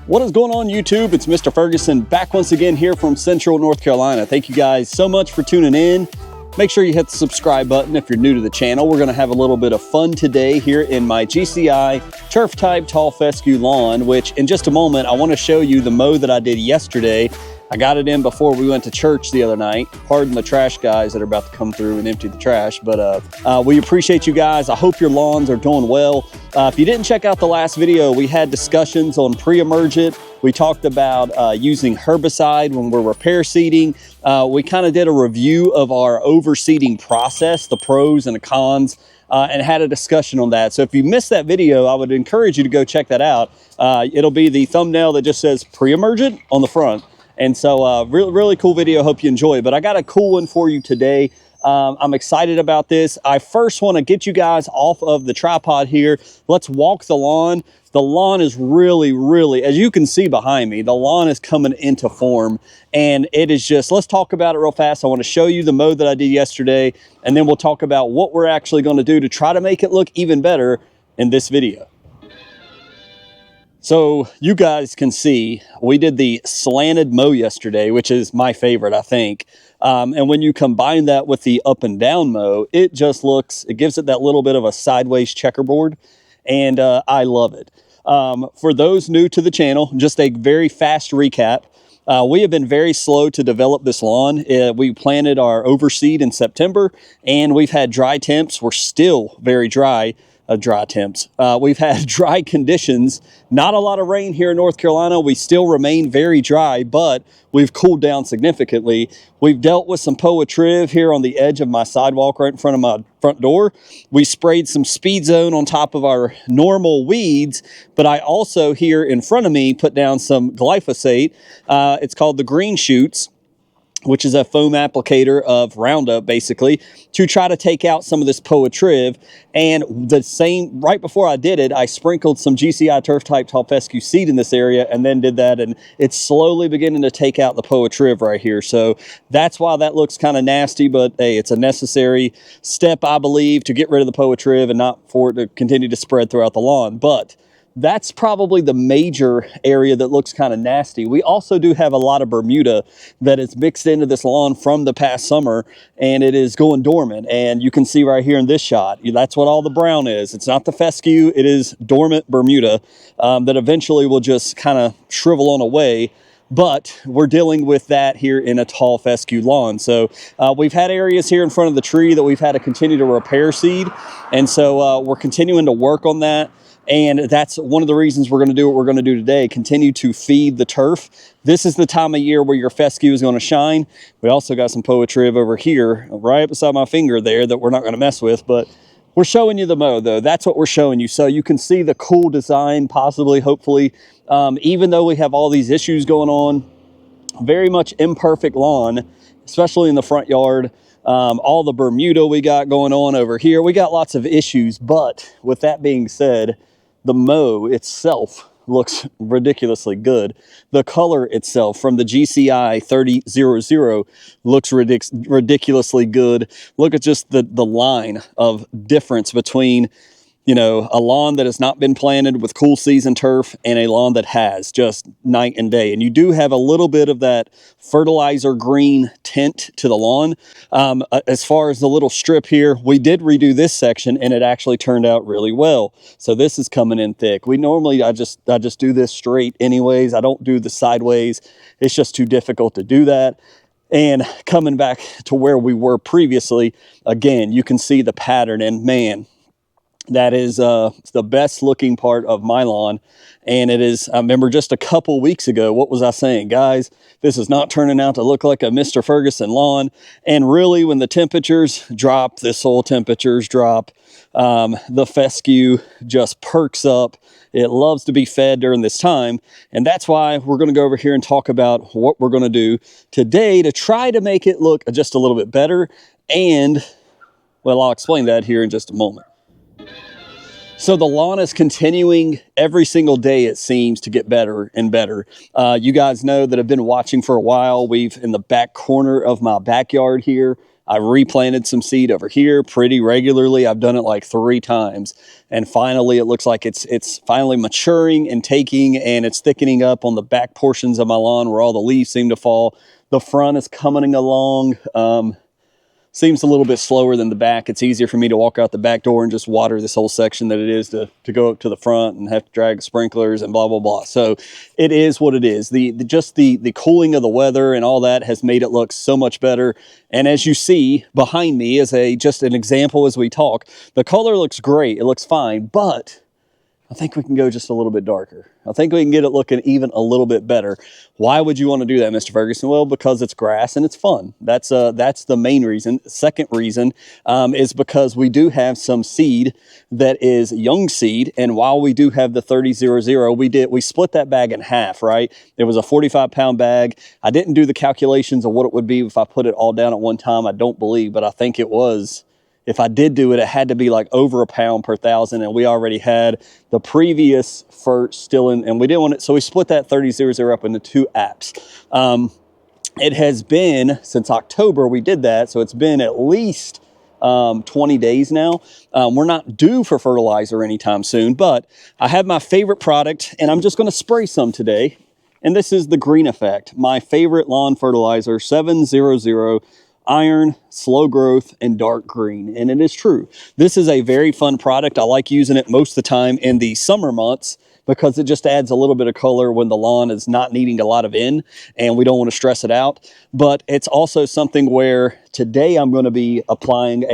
What is going on, YouTube? It's Mr. Ferguson back once again here from Central North Carolina. Thank you guys so much for tuning in. Make sure you hit the subscribe button if you're new to the channel. We're going to have a little bit of fun today here in my GCI turf type tall fescue lawn, which in just a moment I want to show you the mow that I did yesterday. I got it in before we went to church the other night. Pardon the trash guys that are about to come through and empty the trash, but we appreciate you guys. I hope your lawns are doing well. If you didn't check out the last video, we had discussions on pre-emergent. We talked about using herbicide when we're repair seeding. We kind of did a review of our overseeding process, the pros and the cons, and had a discussion on that. So if you missed that video, I would encourage you to go check that out. It'll be the thumbnail that just says pre-emergent on the front. And so really cool video. Hope you enjoy it. But I got a cool one for you today. I'm excited about this. I first want to get you guys off of the tripod here. Let's walk the lawn. The lawn is really, as you can see behind me, the lawn is coming into form. And it is just, let's talk about it real fast. I want to show you the mow that I did yesterday. And then we'll talk about what we're actually going to do to try to make it look even better in this video. So you guys can see we did the slanted mow yesterday, which is my favorite, I think. And when you combine that with the up and down mow, it just looks, it gives it that little bit of a sideways checkerboard. And I love it. For those new to the channel, just a very fast recap. We have been very slow to develop this lawn. We planted our overseed in September and we've had dry temps. We're still very dry. Dry temps. We've had dry conditions, not a lot of rain here in North Carolina. We still remain very dry, but we've cooled down significantly. We've dealt with some POA triv here on the edge of my sidewalk right in front of my front door. We sprayed some speed zone on top of our normal weeds, but I also here in front of me put down some glyphosate. It's called the Green Shoots, which is a foam applicator of Roundup, basically, to try to take out some of this POA triv. And the same, right before I did it, I sprinkled some GCI turf type tall fescue seed in this area and then did that. And it's slowly beginning to take out the POA triv right here. So that's why that looks kind of nasty, but hey, it's a necessary step, I believe, to get rid of the POA triv and not for it to continue to spread throughout the lawn. But that's probably the major area that looks kind of nasty. We also do have a lot of Bermuda that is mixed into this lawn from the past summer, and it is going dormant. And you can see right here in this shot, that's what all the brown is. It's not the fescue, it is dormant Bermuda that eventually will just kind of shrivel on away. But we're dealing with that here in a tall fescue lawn. So we've had areas here in front of the tree that we've had to continue to repair seed. And so we're continuing to work on that. And that's one of the reasons we're going to do what we're going to do today, continue to feed the turf. This is the time of year where your fescue is going to shine. We also got some POA triv over here, right beside my finger there, that we're not going to mess with, but we're showing you the mow though. That's what we're showing you. So you can see the cool design, possibly, hopefully, even though we have all these issues going on, very much imperfect lawn, especially in the front yard. All the Bermuda we got going on over here. We got lots of issues, but with that being said, the mow itself looks ridiculously good. The color itself from the GCI 3000 looks ridiculously good. Look at just the line of difference between, you know, a lawn that has not been planted with cool season turf and a lawn that has, just night and day. And you do have a little bit of that fertilizer green tint to the lawn. As far as the little strip here, we did redo this section and it actually turned out really well. So this is coming in thick. We normally, I just do this straight anyways. I don't do the sideways. It's just too difficult to do that. And coming back to where we were previously, again, you can see the pattern, and man, that is the best looking part of my lawn. And it is, I remember just a couple weeks ago, what was I saying? Guys, this is not turning out to look like a Mr. Ferguson lawn. And really, when the temperatures drop, the soil temperatures drop, the fescue just perks up. It loves to be fed during this time. And that's why we're going to go over here and talk about what we're going to do today to try to make it look just a little bit better. And, well, I'll explain that here in just a moment. So the lawn is continuing every single day, it seems, to get better and better. You guys know that have been watching for a while. We've, in the back corner of my backyard here, I replanted some seed over here pretty regularly. I've done it like 3 times. And finally, it looks like it's finally maturing and taking, and it's thickening up on the back portions of my lawn where all the leaves seem to fall. The front is coming along. Seems a little bit slower than the back. It's easier for me to walk out the back door and just water this whole section than it is to go up to the front and have to drag the sprinklers and blah, blah, blah. So it is what it is. Just the cooling of the weather and all that has made it look so much better. And as you see behind me is just an example as we talk, the color looks great. It looks fine, but I think we can go just a little bit darker. I think we can get it looking even a little bit better. Why would you want to do that, Mr. Ferguson? Well, because it's grass and it's fun. That's the main reason. Second reason is because we do have some seed that is young seed, and while we do have the 30-00, we split that bag in half, right? It was a 45-pound bag. I didn't do the calculations of what it would be if I put it all down at one time. I don't believe, but I think it was. If I did do it, it had to be like over a pound per 1,000, and we already had the previous fert still in, and we didn't want it, so we split that 30-00 up into 2 apps. It has been, since October we did that, so it's been at least 20 days now. We're not due for fertilizer anytime soon, but I have my favorite product, and I'm just going to spray some today, and this is the Green Effect, my favorite lawn fertilizer, 700. Iron, slow growth, and dark green. And it is true. This is a very fun product. I like using it most of the time in the summer months because it just adds a little bit of color when the lawn is not needing a lot of in and we don't want to stress it out. But it's also something where today I'm going to be applying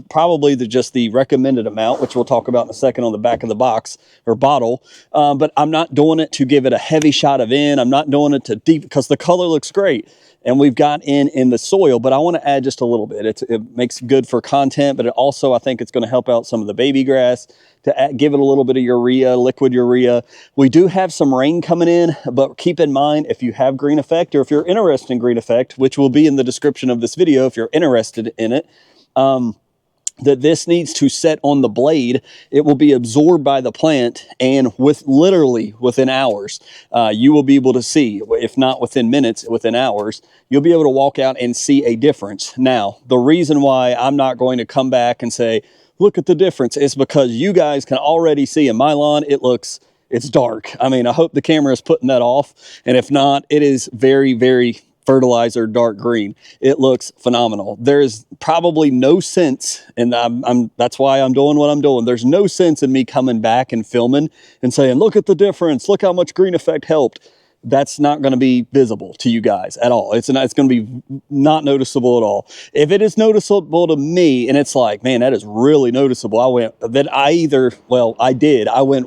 probably just the recommended amount, which we'll talk about in a second on the back of the box or bottle. But I'm not doing it to give it a heavy shot of in. I'm not doing it to deep because the color looks great. And we've got in the soil, but I want to add just a little bit. It makes good for content, but it also, I think it's going to help out some of the baby grass to give it a little bit of urea, liquid urea. We do have some rain coming in, but keep in mind, if you have Green Effect or if you're interested in Green Effect, which will be in the description of this video if you're interested in it, that this needs to set on the blade. It will be absorbed by the plant, and literally within hours, you will be able to see, if not within minutes, within hours, you'll be able to walk out and see a difference. Now, the reason why I'm not going to come back and say, look at the difference, is because you guys can already see in my lawn, it's dark. I mean, I hope the camera is putting that off, and if not, it is very, very fertilizer dark green. It looks phenomenal. There's probably no sense, and that's why I'm doing what I'm doing. There's no sense in me coming back and filming and saying, look at the difference, look how much Green Effect helped. That's not going to be visible to you guys at all. It's going to be not noticeable at all. If it is noticeable to me and it's like, man, that is really noticeable, I went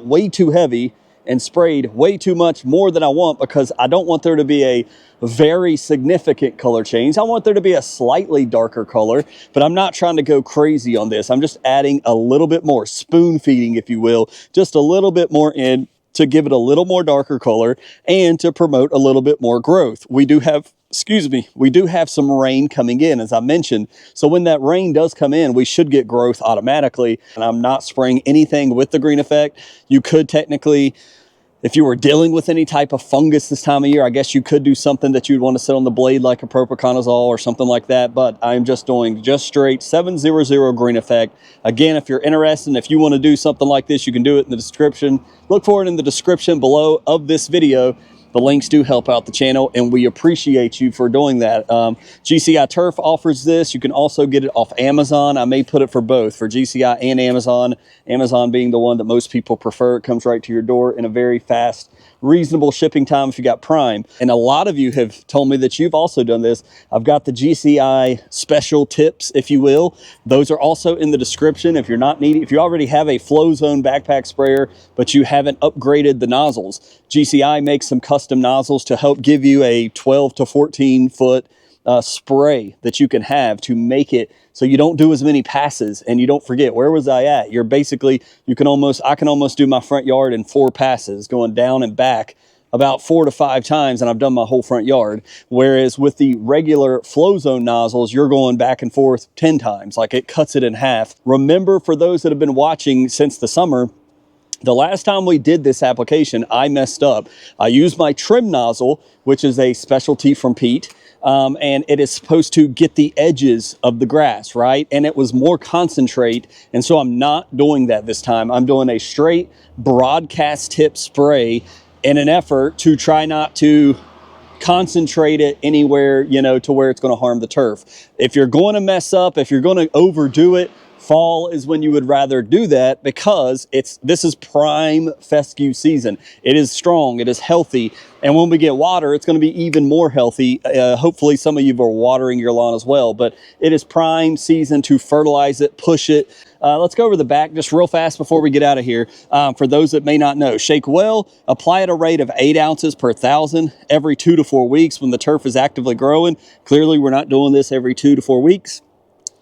way too heavy and sprayed way too much more than I want, because I don't want there to be a very significant color change. I want there to be a slightly darker color, but I'm not trying to go crazy on this. I'm just adding a little bit more, spoon feeding, if you will, just a little bit more in to give it a little more darker color and to promote a little bit more growth. We do have some rain coming in, as I mentioned. So when that rain does come in, we should get growth automatically. And I'm not spraying anything with the Green Effect. You could technically, if you were dealing with any type of fungus this time of year, I guess you could do something that you'd want to set on the blade like a propiconazole or something like that. But I'm just doing straight 700 Green Effect. Again, if you're interested, and if you want to do something like this, you can do it in the description. Look for it in the description below of this video. The links do help out the channel, and we appreciate you for doing that. GCI Turf offers this. You can also get it off Amazon. I may put it for both, for GCI and Amazon. Amazon being the one that most people prefer. It comes right to your door in a very fast, reasonable shipping time if you got Prime. And a lot of you have told me that you've also done this. I've got the GCI special tips, if you will. Those are also in the description. If you already have a Flow Zone backpack sprayer, but you haven't upgraded the nozzles, GCI makes some custom nozzles to help give you a 12 to 14 foot spray that you can have to make it so you don't do as many passes and you don't forget, where was I at? I can almost do my front yard in 4 passes, going down and back about 4 to 5 times, and I've done my whole front yard. Whereas with the regular Flow Zone nozzles, you're going back and forth 10 times, like it cuts it in half. Remember, for those that have been watching since the summer, the last time we did this application, I messed up. I used my trim nozzle, which is a specialty from Pete. and it is supposed to get the edges of the grass, right? And it was more concentrate, and so I'm not doing that this time. I'm doing a straight broadcast tip spray in an effort to try not to concentrate it anywhere, you know, to where it's going to harm the turf. If you're going to mess up, if you're going to overdo it, fall is when you would rather do that, because this is prime fescue season. It is strong, it is healthy, and when we get water, it's going to be even more healthy. Hopefully some of you are watering your lawn as well, but it is prime season to fertilize it, push it. Let's go over the back just real fast before we get out of here. For those that may not know, shake well, apply at a rate of 8 ounces per 1,000 every 2 to 4 weeks when the turf is actively growing. Clearly, we're not doing this every 2 to 4 weeks,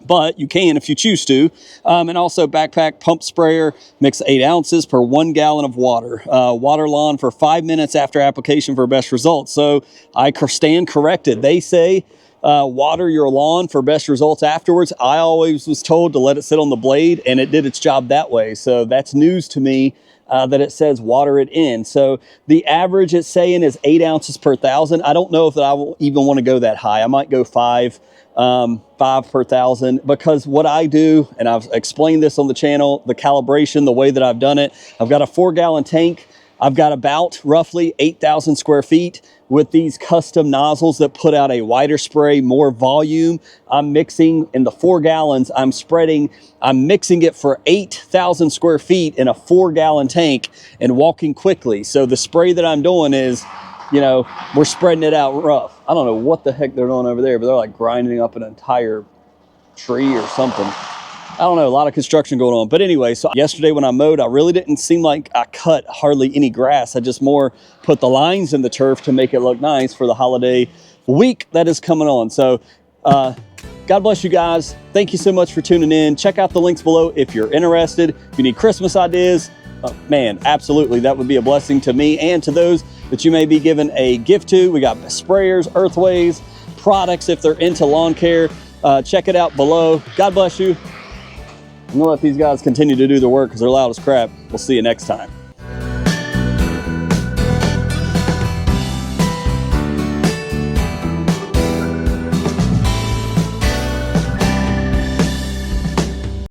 but you can if you choose to. And also backpack pump sprayer, mix 8 ounces per 1 gallon of water. Water lawn for 5 minutes after application for best results. So I stand corrected. They say water your lawn for best results afterwards. I always was told to let it sit on the blade, and it did its job that way. So that's news to me. That it says water it in. So the average it's saying is 8 ounces per 1,000. I don't know if I will even want to go that high. I might go 5 per 1,000, because what I do, and I've explained this on the channel, the calibration, the way that I've done it, I've got a 4-gallon tank. I've got about roughly 8,000 square feet with these custom nozzles that put out a wider spray, more volume. I'm mixing in the 4 gallons, I'm mixing it for 8,000 square feet in a 4-gallon tank and walking quickly. So the spray that I'm doing is, you know, we're spreading it out rough. I don't know what the heck they're doing over there, but they're like grinding up an entire tree or something. I don't know, a lot of construction going on. But anyway, so yesterday when I mowed, I really didn't seem like I cut hardly any grass. I just more put the lines in the turf to make it look nice for the holiday week that is coming on. So God bless you guys. Thank you so much for tuning in. Check out the links below if you're interested. If you need Christmas ideas, man, absolutely, that would be a blessing to me and to those that you may be giving a gift to. We got sprayers, earthways, products if they're into lawn care. Check it out below. God bless you. I'm gonna let these guys continue to do their work because they're loud as crap. We'll see you next time.